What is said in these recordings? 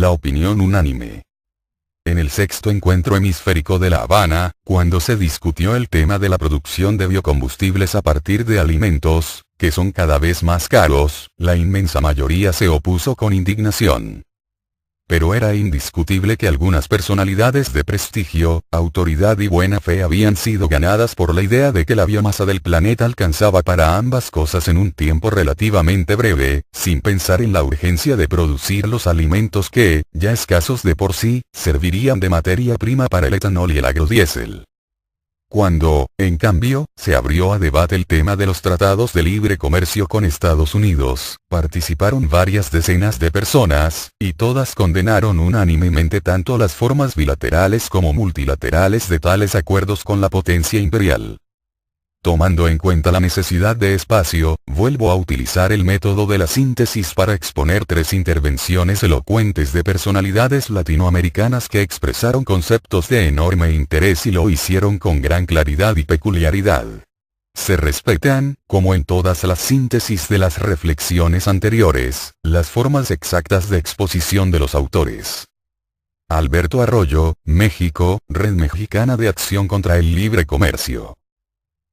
la opinión unánime. En el sexto encuentro hemisférico de La Habana, cuando se discutió el tema de la producción de biocombustibles a partir de alimentos, que son cada vez más caros, la inmensa mayoría se opuso con indignación. Pero era indiscutible que algunas personalidades de prestigio, autoridad y buena fe habían sido ganadas por la idea de que la biomasa del planeta alcanzaba para ambas cosas en un tiempo relativamente breve, sin pensar en la urgencia de producir los alimentos que, ya escasos de por sí, servirían de materia prima para el etanol y el agrodiesel. Cuando, en cambio, se abrió a debate el tema de los tratados de libre comercio con Estados Unidos, participaron varias decenas de personas, y todas condenaron unánimemente tanto las formas bilaterales como multilaterales de tales acuerdos con la potencia imperial. Tomando en cuenta la necesidad de espacio, vuelvo a utilizar el método de la síntesis para exponer 3 intervenciones elocuentes de personalidades latinoamericanas que expresaron conceptos de enorme interés y lo hicieron con gran claridad y peculiaridad. Se respetan, como en todas las síntesis de las reflexiones anteriores, las formas exactas de exposición de los autores. Alberto Arroyo, México, Red Mexicana de Acción contra el Libre Comercio.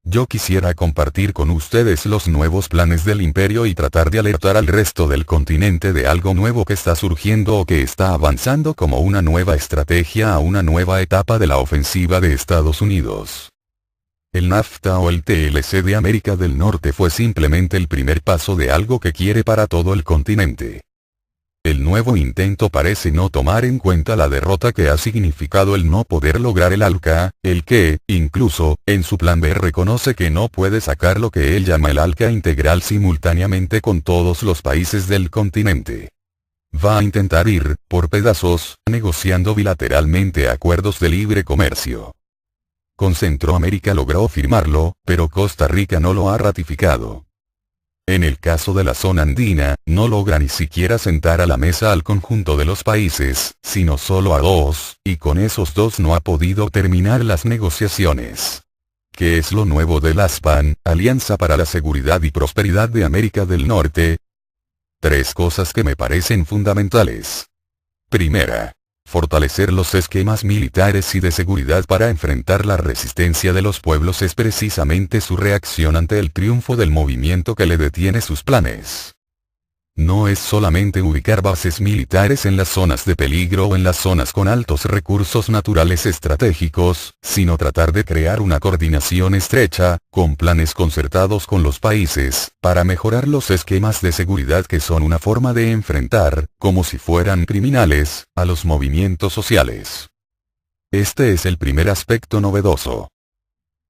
Yo quisiera compartir con ustedes los nuevos planes del imperio y tratar de alertar al resto del continente de algo nuevo que está surgiendo o que está avanzando como una nueva estrategia a una nueva etapa de la ofensiva de Estados Unidos. El NAFTA o el TLC de América del Norte fue simplemente el primer paso de algo que quiere para todo el continente. El nuevo intento parece no tomar en cuenta la derrota que ha significado el no poder lograr el ALCA, el que, incluso, en su plan B reconoce que no puede sacar lo que él llama el ALCA integral simultáneamente con todos los países del continente. Va a intentar ir, por pedazos, negociando bilateralmente acuerdos de libre comercio. Con Centroamérica logró firmarlo, pero Costa Rica no lo ha ratificado. En el caso de la zona andina, no logra ni siquiera sentar a la mesa al conjunto de los países, sino solo a 2, y con esos 2 no ha podido terminar las negociaciones. ¿Qué es lo nuevo del ASPAN, Alianza para la Seguridad y Prosperidad de América del Norte? 3 cosas que me parecen fundamentales. Primera. Fortalecer los esquemas militares y de seguridad para enfrentar la resistencia de los pueblos es precisamente su reacción ante el triunfo del movimiento que le detiene sus planes. No es solamente ubicar bases militares en las zonas de peligro o en las zonas con altos recursos naturales estratégicos, sino tratar de crear una coordinación estrecha, con planes concertados con los países, para mejorar los esquemas de seguridad que son una forma de enfrentar, como si fueran criminales, a los movimientos sociales. Este es el primer aspecto novedoso.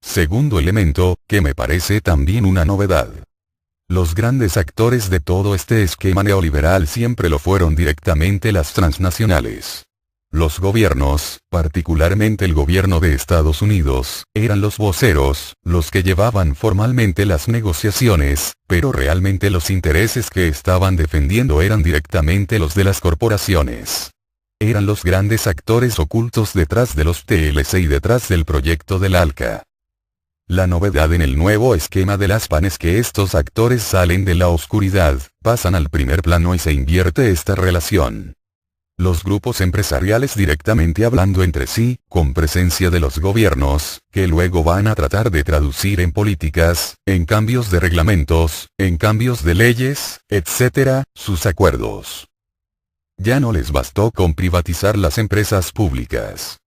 Segundo elemento, que me parece también una novedad. Los grandes actores de todo este esquema neoliberal siempre lo fueron directamente las transnacionales. Los gobiernos, particularmente el gobierno de Estados Unidos, eran los voceros, los que llevaban formalmente las negociaciones, pero realmente los intereses que estaban defendiendo eran directamente los de las corporaciones. Eran los grandes actores ocultos detrás de los TLC y detrás del proyecto del ALCA. La novedad en el nuevo esquema del ASPAN es que estos actores salen de la oscuridad, pasan al primer plano y se invierte esta relación. Los grupos empresariales directamente hablando entre sí, con presencia de los gobiernos, que luego van a tratar de traducir en políticas, en cambios de reglamentos, en cambios de leyes, etc., sus acuerdos. Ya no les bastó con privatizar las empresas públicas.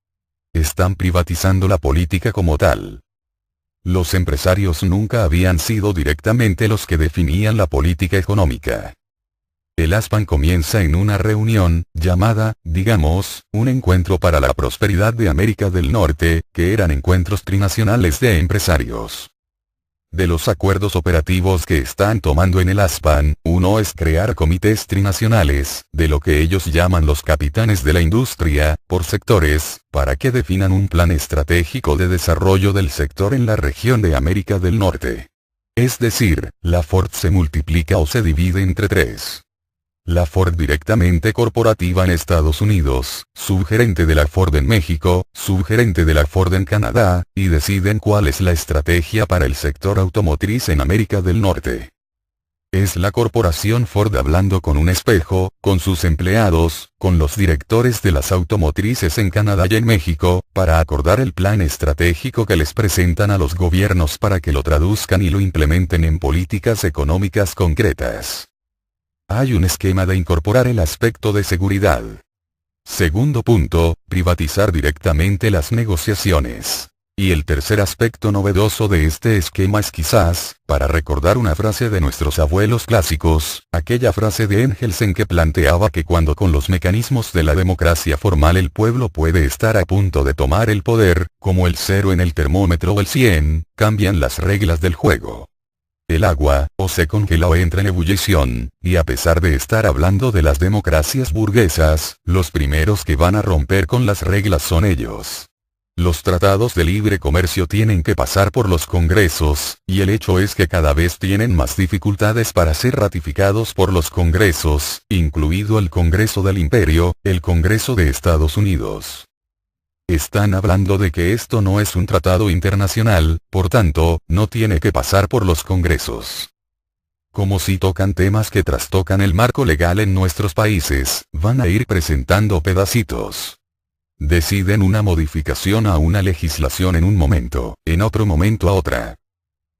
Están privatizando la política como tal. Los empresarios nunca habían sido directamente los que definían la política económica. El ASPAN comienza en una reunión, llamada, digamos, un encuentro para la prosperidad de América del Norte, que eran encuentros trinacionales de empresarios. De los acuerdos operativos que están tomando en el ASPAN, uno es crear comités trinacionales, de lo que ellos llaman los capitanes de la industria, por sectores, para que definan un plan estratégico de desarrollo del sector en la región de América del Norte. Es decir, la Ford se multiplica o se divide entre 3. La Ford directamente corporativa en Estados Unidos, subgerente de la Ford en México, subgerente de la Ford en Canadá, y deciden cuál es la estrategia para el sector automotriz en América del Norte. Es la corporación Ford hablando con un espejo, con sus empleados, con los directores de las automotrices en Canadá y en México, para acordar el plan estratégico que les presentan a los gobiernos para que lo traduzcan y lo implementen en políticas económicas concretas. Hay un esquema de incorporar el aspecto de seguridad. Segundo punto, privatizar directamente las negociaciones. Y el tercer aspecto novedoso de este esquema es quizás, para recordar una frase de nuestros abuelos clásicos, aquella frase de Engels en que planteaba que cuando con los mecanismos de la democracia formal el pueblo puede estar a punto de tomar el poder, como el 0 en el termómetro o el 100, cambian las reglas del juego. El agua, o se congela o entra en ebullición, y a pesar de estar hablando de las democracias burguesas, los primeros que van a romper con las reglas son ellos. Los tratados de libre comercio tienen que pasar por los congresos, y el hecho es que cada vez tienen más dificultades para ser ratificados por los congresos, incluido el Congreso del Imperio, el Congreso de Estados Unidos. Están hablando de que esto no es un tratado internacional, por tanto, no tiene que pasar por los congresos. Como si tocan temas que trastocan el marco legal en nuestros países, van a ir presentando pedacitos. Deciden una modificación a una legislación en un momento, en otro momento a otra.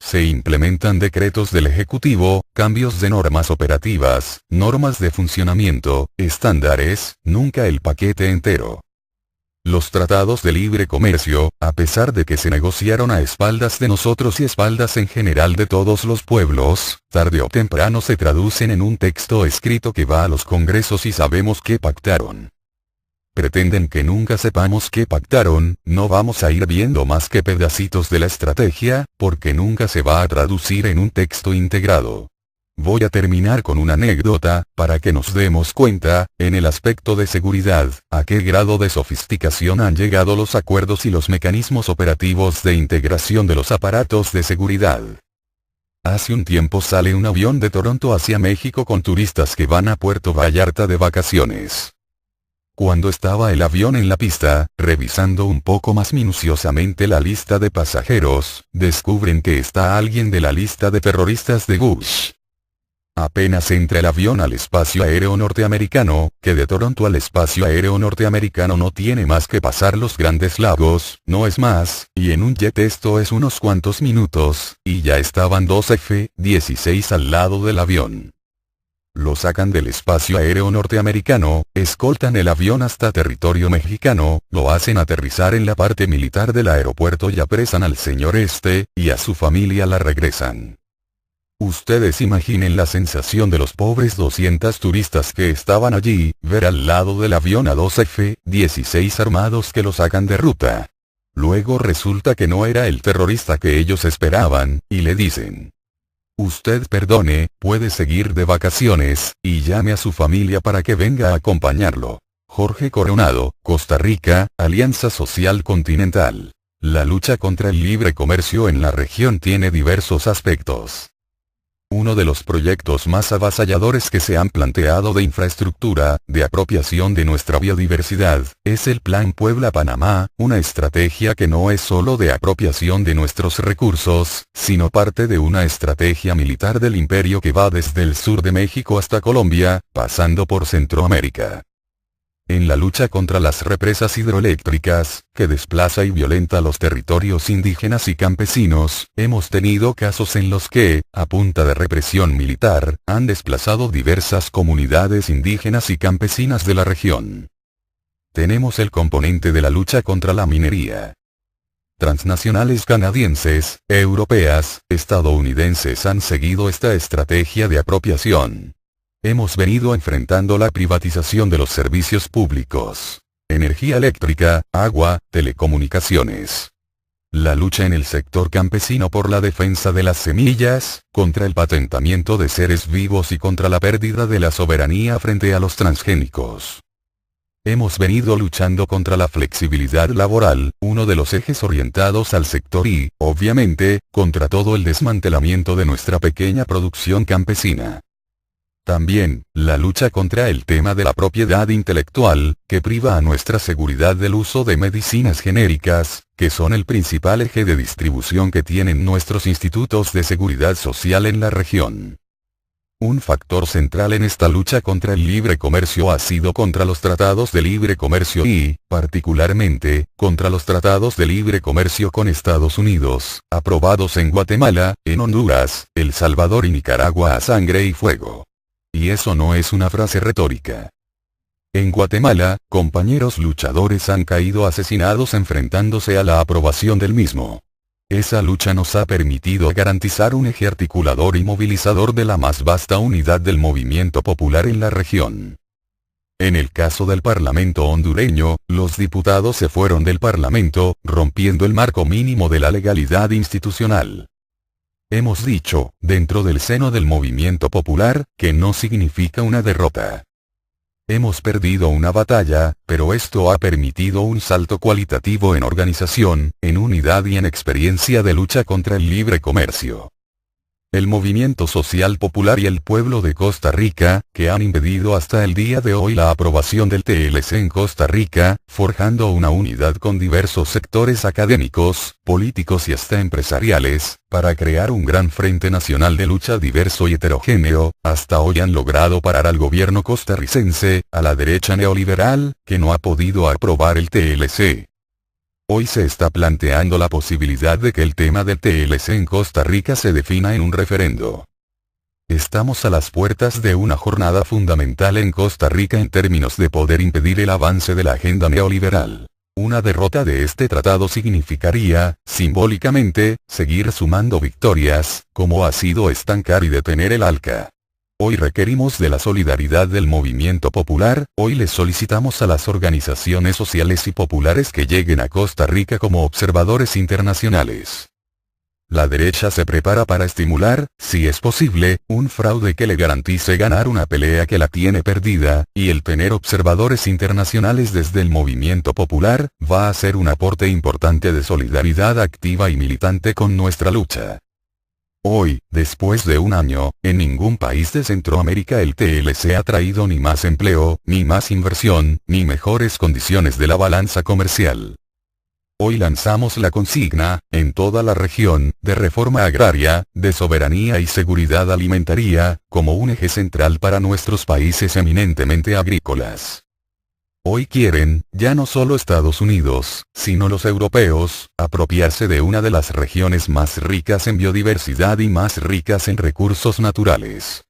Se implementan decretos del Ejecutivo, cambios de normas operativas, normas de funcionamiento, estándares, nunca el paquete entero. Los tratados de libre comercio, a pesar de que se negociaron a espaldas de nosotros y espaldas en general de todos los pueblos, tarde o temprano se traducen en un texto escrito que va a los congresos y sabemos qué pactaron. Pretenden que nunca sepamos qué pactaron, no vamos a ir viendo más que pedacitos de la estrategia, porque nunca se va a traducir en un texto integrado. Voy a terminar con una anécdota, para que nos demos cuenta, en el aspecto de seguridad, a qué grado de sofisticación han llegado los acuerdos y los mecanismos operativos de integración de los aparatos de seguridad. Hace un tiempo sale un avión de Toronto hacia México con turistas que van a Puerto Vallarta de vacaciones. Cuando estaba el avión en la pista, revisando un poco más minuciosamente la lista de pasajeros, descubren que está alguien de la lista de terroristas de Bush. Apenas entra el avión al espacio aéreo norteamericano, que de Toronto al espacio aéreo norteamericano no tiene más que pasar los Grandes Lagos, no es más, y en un jet esto es unos cuantos minutos, y ya estaban dos F-16 al lado del avión. Lo sacan del espacio aéreo norteamericano, escoltan el avión hasta territorio mexicano, lo hacen aterrizar en la parte militar del aeropuerto y apresan al señor y a su familia la regresan. Ustedes imaginen la sensación de los pobres 200 turistas que estaban allí, ver al lado del avión a dos F-16 armados que lo sacan de ruta. Luego resulta que no era el terrorista que ellos esperaban, y le dicen: usted perdone, puede seguir de vacaciones, y llame a su familia para que venga a acompañarlo. Jorge Coronado, Costa Rica, Alianza Social Continental. La lucha contra el libre comercio en la región tiene diversos aspectos. Uno de los proyectos más avasalladores que se han planteado de infraestructura, de apropiación de nuestra biodiversidad, es el Plan Puebla-Panamá, una estrategia que no es solo de apropiación de nuestros recursos, sino parte de una estrategia militar del imperio que va desde el sur de México hasta Colombia, pasando por Centroamérica. En la lucha contra las represas hidroeléctricas, que desplaza y violenta los territorios indígenas y campesinos, hemos tenido casos en los que, a punta de represión militar, han desplazado diversas comunidades indígenas y campesinas de la región. Tenemos el componente de la lucha contra la minería. Transnacionales canadienses, europeas, estadounidenses han seguido esta estrategia de apropiación. Hemos venido enfrentando la privatización de los servicios públicos, energía eléctrica, agua, telecomunicaciones. La lucha en el sector campesino por la defensa de las semillas, contra el patentamiento de seres vivos y contra la pérdida de la soberanía frente a los transgénicos. Hemos venido luchando contra la flexibilidad laboral, uno de los ejes orientados al sector y, obviamente, contra todo el desmantelamiento de nuestra pequeña producción campesina. También, la lucha contra el tema de la propiedad intelectual, que priva a nuestra seguridad del uso de medicinas genéricas, que son el principal eje de distribución que tienen nuestros institutos de seguridad social en la región. Un factor central en esta lucha contra el libre comercio ha sido contra los tratados de libre comercio y, particularmente, contra los tratados de libre comercio con Estados Unidos, aprobados en Guatemala, en Honduras, El Salvador y Nicaragua a sangre y fuego. Y eso no es una frase retórica. En Guatemala, compañeros luchadores han caído asesinados enfrentándose a la aprobación del mismo. Esa lucha nos ha permitido garantizar un eje articulador y movilizador de la más vasta unidad del movimiento popular en la región. En el caso del Parlamento hondureño, los diputados se fueron del Parlamento, rompiendo el marco mínimo de la legalidad institucional. Hemos dicho, dentro del seno del movimiento popular, que no significa una derrota. Hemos perdido una batalla, pero esto ha permitido un salto cualitativo en organización, en unidad y en experiencia de lucha contra el libre comercio. El movimiento social popular y el pueblo de Costa Rica, que han impedido hasta el día de hoy la aprobación del TLC en Costa Rica, forjando una unidad con diversos sectores académicos, políticos y hasta empresariales, para crear un gran frente nacional de lucha diverso y heterogéneo, hasta hoy han logrado parar al gobierno costarricense, a la derecha neoliberal, que no ha podido aprobar el TLC. Hoy se está planteando la posibilidad de que el tema del TLC en Costa Rica se defina en un referendo. Estamos a las puertas de una jornada fundamental en Costa Rica en términos de poder impedir el avance de la agenda neoliberal. Una derrota de este tratado significaría, simbólicamente, seguir sumando victorias, como ha sido estancar y detener el ALCA. Hoy requerimos de la solidaridad del movimiento popular, hoy les solicitamos a las organizaciones sociales y populares que lleguen a Costa Rica como observadores internacionales. La derecha se prepara para estimular, si es posible, un fraude que le garantice ganar una pelea que la tiene perdida, y el tener observadores internacionales desde el movimiento popular, va a ser un aporte importante de solidaridad activa y militante con nuestra lucha. Hoy, después de un año, en ningún país de Centroamérica el TLC ha traído ni más empleo, ni más inversión, ni mejores condiciones de la balanza comercial. Hoy lanzamos la consigna, en toda la región, de reforma agraria, de soberanía y seguridad alimentaria, como un eje central para nuestros países eminentemente agrícolas. Hoy quieren, ya no solo Estados Unidos, sino los europeos, apropiarse de una de las regiones más ricas en biodiversidad y más ricas en recursos naturales.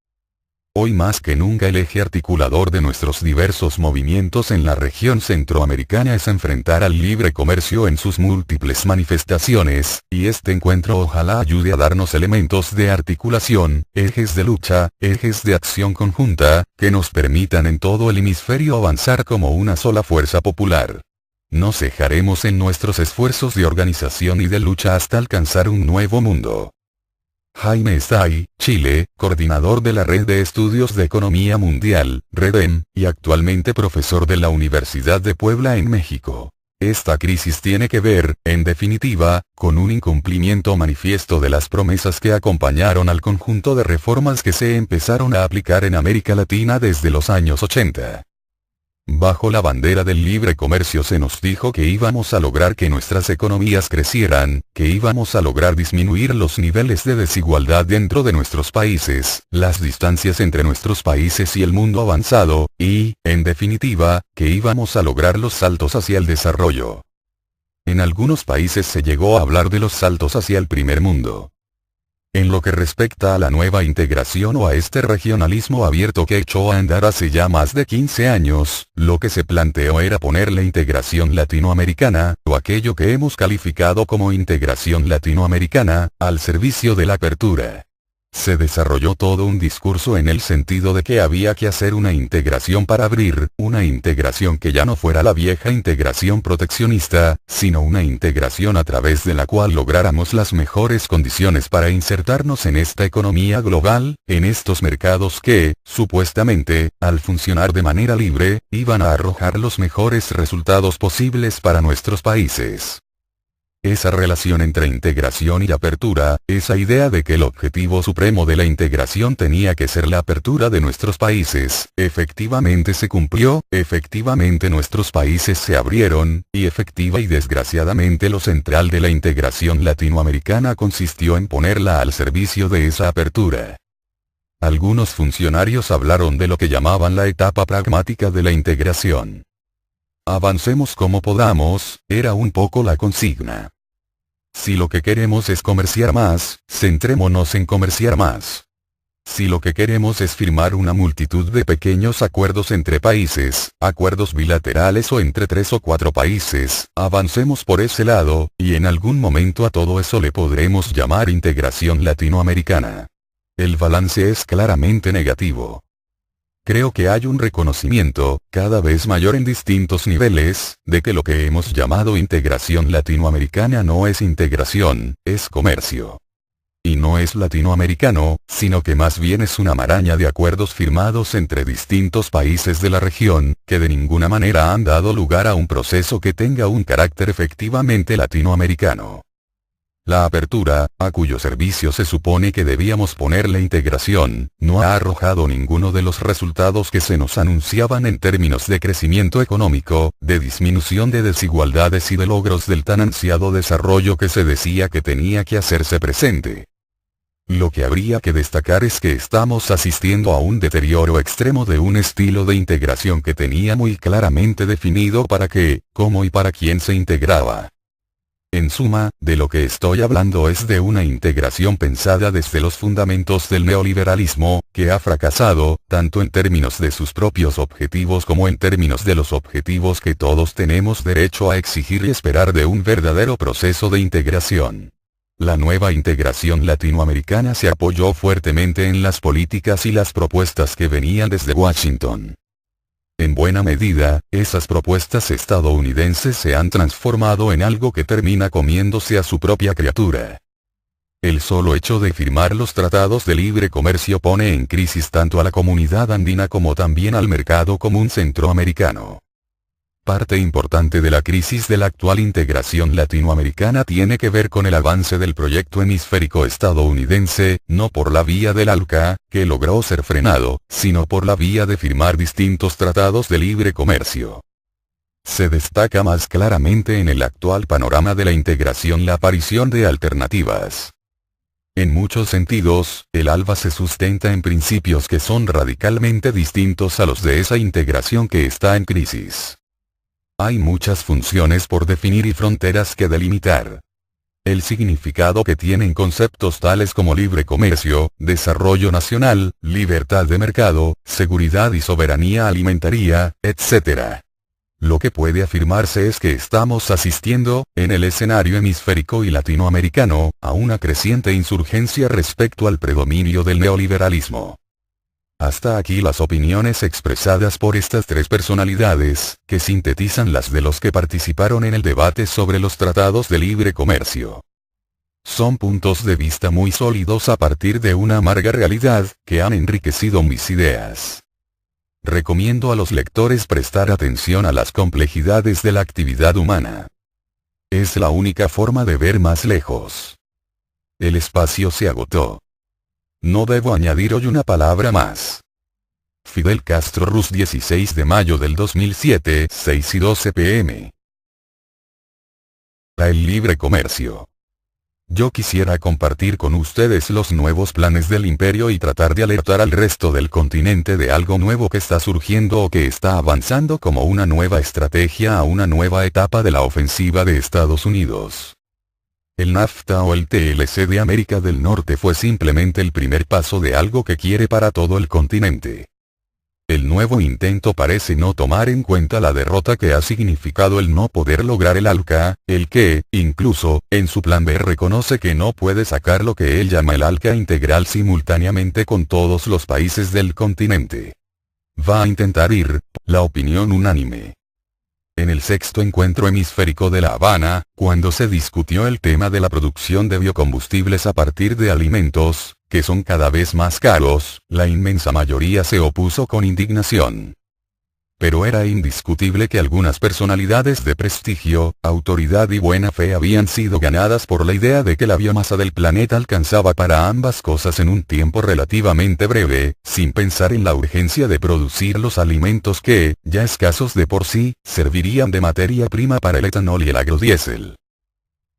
Hoy más que nunca el eje articulador de nuestros diversos movimientos en la región centroamericana es enfrentar al libre comercio en sus múltiples manifestaciones, y este encuentro ojalá ayude a darnos elementos de articulación, ejes de lucha, ejes de acción conjunta, que nos permitan en todo el hemisferio avanzar como una sola fuerza popular. No cejaremos en nuestros esfuerzos de organización y de lucha hasta alcanzar un nuevo mundo. Jaime Estay, Chile, coordinador de la Red de Estudios de Economía Mundial, REDEM, y actualmente profesor de la Universidad de Puebla en México. Esta crisis tiene que ver, en definitiva, con un incumplimiento manifiesto de las promesas que acompañaron al conjunto de reformas que se empezaron a aplicar en América Latina desde los años 80. Bajo la bandera del libre comercio se nos dijo que íbamos a lograr que nuestras economías crecieran, que íbamos a lograr disminuir los niveles de desigualdad dentro de nuestros países, las distancias entre nuestros países y el mundo avanzado, y, en definitiva, que íbamos a lograr los saltos hacia el desarrollo. En algunos países se llegó a hablar de los saltos hacia el primer mundo. En lo que respecta a la nueva integración o a este regionalismo abierto que echó a andar hace ya más de 15 años, lo que se planteó era poner la integración latinoamericana, o aquello que hemos calificado como integración latinoamericana, al servicio de la apertura. Se desarrolló todo un discurso en el sentido de que había que hacer una integración para abrir, una integración que ya no fuera la vieja integración proteccionista, sino una integración a través de la cual lográramos las mejores condiciones para insertarnos en esta economía global, en estos mercados que, supuestamente, al funcionar de manera libre, iban a arrojar los mejores resultados posibles para nuestros países. Esa relación entre integración y apertura, esa idea de que el objetivo supremo de la integración tenía que ser la apertura de nuestros países, efectivamente se cumplió, efectivamente nuestros países se abrieron, y efectiva y desgraciadamente lo central de la integración latinoamericana consistió en ponerla al servicio de esa apertura. Algunos funcionarios hablaron de lo que llamaban la etapa pragmática de la integración. Avancemos como podamos, era un poco la consigna. Si lo que queremos es comerciar más, centrémonos en comerciar más. Si lo que queremos es firmar una multitud de pequeños acuerdos entre países, acuerdos bilaterales o entre 3 o 4 países, avancemos por ese lado, y en algún momento a todo eso le podremos llamar integración latinoamericana. El balance es claramente negativo. Creo que hay un reconocimiento, cada vez mayor en distintos niveles, de que lo que hemos llamado integración latinoamericana no es integración, es comercio. Y no es latinoamericano, sino que más bien es una maraña de acuerdos firmados entre distintos países de la región, que de ninguna manera han dado lugar a un proceso que tenga un carácter efectivamente latinoamericano. La apertura, a cuyo servicio se supone que debíamos ponerle integración, no ha arrojado ninguno de los resultados que se nos anunciaban en términos de crecimiento económico, de disminución de desigualdades y de logros del tan ansiado desarrollo que se decía que tenía que hacerse presente. Lo que habría que destacar es que estamos asistiendo a un deterioro extremo de un estilo de integración que tenía muy claramente definido para qué, cómo y para quién se integraba. En suma, de lo que estoy hablando es de una integración pensada desde los fundamentos del neoliberalismo, que ha fracasado, tanto en términos de sus propios objetivos como en términos de los objetivos que todos tenemos derecho a exigir y esperar de un verdadero proceso de integración. La nueva integración latinoamericana se apoyó fuertemente en las políticas y las propuestas que venían desde Washington. En buena medida, esas propuestas estadounidenses se han transformado en algo que termina comiéndose a su propia criatura. El solo hecho de firmar los tratados de libre comercio pone en crisis tanto a la comunidad andina como también al mercado común centroamericano. Parte importante de la crisis de la actual integración latinoamericana tiene que ver con el avance del proyecto hemisférico estadounidense, no por la vía del ALCA, que logró ser frenado, sino por la vía de firmar distintos tratados de libre comercio. Se destaca más claramente en el actual panorama de la integración la aparición de alternativas. En muchos sentidos, el ALBA se sustenta en principios que son radicalmente distintos a los de esa integración que está en crisis. Hay muchas funciones por definir y fronteras que delimitar. El significado que tienen conceptos tales como libre comercio, desarrollo nacional, libertad de mercado, seguridad y soberanía alimentaria, etc. Lo que puede afirmarse es que estamos asistiendo, en el escenario hemisférico y latinoamericano, a una creciente insurgencia respecto al predominio del neoliberalismo. Hasta aquí las opiniones expresadas por estas tres personalidades, que sintetizan las de los que participaron en el debate sobre los tratados de libre comercio. Son puntos de vista muy sólidos a partir de una amarga realidad, que han enriquecido mis ideas. Recomiendo a los lectores prestar atención a las complejidades de la actividad humana. Es la única forma de ver más lejos. El espacio se agotó. No debo añadir hoy una palabra más. Fidel Castro Ruz 16 de mayo del 2007, 6:12 p.m. El libre comercio. Yo quisiera compartir con ustedes los nuevos planes del imperio y tratar de alertar al resto del continente de algo nuevo que está surgiendo o que está avanzando como una nueva estrategia a una nueva etapa de la ofensiva de Estados Unidos. El NAFTA o el TLC de América del Norte fue simplemente el primer paso de algo que quiere para todo el continente. El nuevo intento parece no tomar en cuenta la derrota que ha significado el no poder lograr el ALCA, el que, incluso, en su plan B reconoce que no puede sacar lo que él llama el ALCA integral simultáneamente con todos los países del continente. Va a intentar ir, la opinión unánime. En el sexto encuentro hemisférico de La Habana, cuando se discutió el tema de la producción de biocombustibles a partir de alimentos, que son cada vez más caros, la inmensa mayoría se opuso con indignación. Pero era indiscutible que algunas personalidades de prestigio, autoridad y buena fe habían sido ganadas por la idea de que la biomasa del planeta alcanzaba para ambas cosas en un tiempo relativamente breve, sin pensar en la urgencia de producir los alimentos que, ya escasos de por sí, servirían de materia prima para el etanol y el agrodiesel.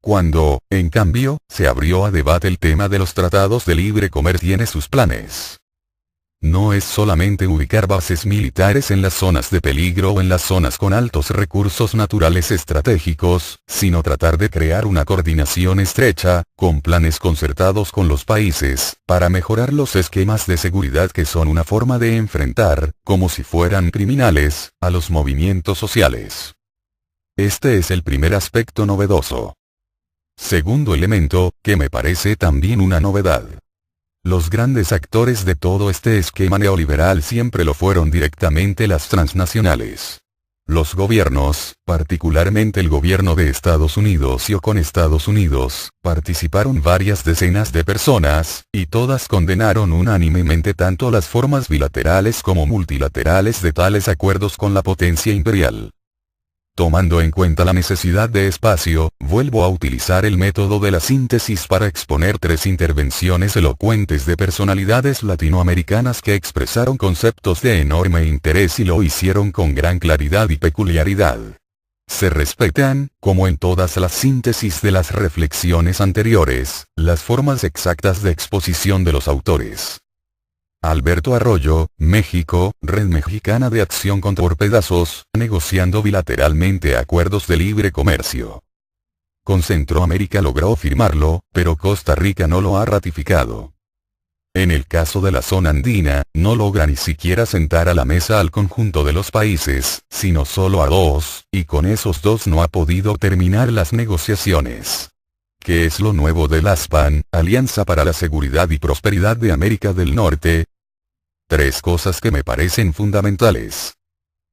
Cuando, en cambio, se abrió a debate el tema de los tratados de libre comercio tiene sus planes. no es solamente ubicar bases militares en las zonas de peligro o en las zonas con altos recursos naturales estratégicos, sino tratar de crear una coordinación estrecha, con planes concertados con los países, para mejorar los esquemas de seguridad que son una forma de enfrentar, como si fueran criminales, a los movimientos sociales. Este es el primer aspecto novedoso. Segundo elemento, que me parece también una novedad. Los grandes actores de todo este esquema neoliberal siempre lo fueron directamente las transnacionales. Los gobiernos, particularmente el gobierno de Estados Unidos y o con Estados Unidos, participaron varias decenas de personas, y todas condenaron unánimemente tanto las formas bilaterales como multilaterales de tales acuerdos con la potencia imperial. Tomando en cuenta la necesidad de espacio, vuelvo a utilizar el método de la síntesis para exponer 3 intervenciones elocuentes de personalidades latinoamericanas que expresaron conceptos de enorme interés y lo hicieron con gran claridad y peculiaridad. Se respetan, como en todas las síntesis de las reflexiones anteriores, las formas exactas de exposición de los autores. Alberto Arroyo, México, Red Mexicana de Acción contra Torpedazos, negociando bilateralmente acuerdos de libre comercio. Con Centroamérica logró firmarlo, pero Costa Rica no lo ha ratificado. En el caso de la zona andina, no logra ni siquiera sentar a la mesa al conjunto de los países, sino solo a 2, y con esos 2 no ha podido terminar las negociaciones. ¿Qué es lo nuevo del ASPAN, Alianza para la Seguridad y Prosperidad de América del Norte? 3 cosas que me parecen fundamentales.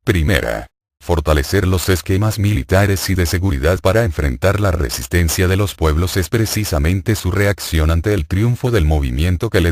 Primera. Fortalecer los esquemas militares y de seguridad para enfrentar la resistencia de los pueblos es precisamente su reacción ante el triunfo del movimiento que le